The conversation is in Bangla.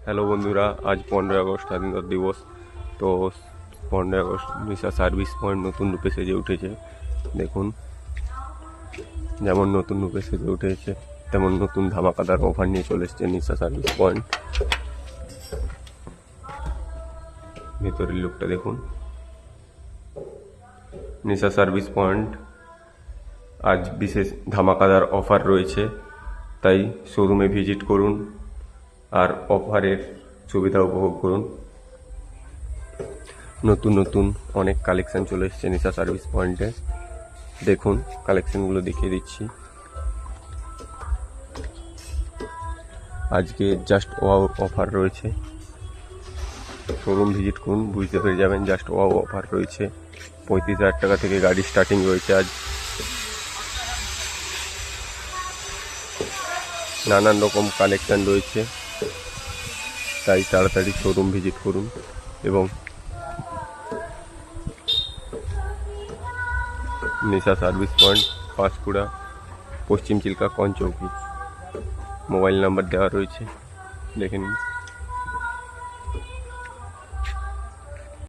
হ্যালো বন্ধুরা, আজ 15 আগস্ট স্বাধীনতা দিবস। তো 15 আগস্ট নিশা সার্ভিস পয়েন্ট নতুন রূপে সেজে উঠেছে। দেখুন, যেমন নতুন রূপে সেজে উঠেছে তেমন নতুন ধামাকাদার অফার নিয়ে চলে এসছে নিশা সার্ভিস পয়েন্ট। ভেতরের লুকটা দেখুন। নিশা সার্ভিস পয়েন্ট আজ বিশেষ ধামাকাদার অফার রয়েছে, তাই শোরুমে ভিজিট করুন আর অফারের সুবিধা উপভোগ করুন। নতুন নতুন অনেক কালেকশন চলে এসেছে নিশা সার্ভিস পয়েন্টে। দেখুন, কালেকশনগুলো দেখিয়ে দিচ্ছি। আজকে জাস্ট ওয়াও অফার রয়েছে, শোরুম ভিজিট করুন, বুঝতে পেরে যাবেন। জাস্ট ওয়াও অফার রয়েছে। 35,000 টাকা থেকে গাড়ি স্টার্টিং রয়েছে আজ। নানান রকম কালেকশন রয়েছে, তাই তাড়াতাড়ি শোরুম ভিজিট করুন। এবং নিশা সার্ভিস পয়েন্ট, পাঁশকুড়া, পশ্চিম চিল্কা, কনচৌকি। মোবাইল নাম্বার দেওয়া রয়েছে, দেখে নিন।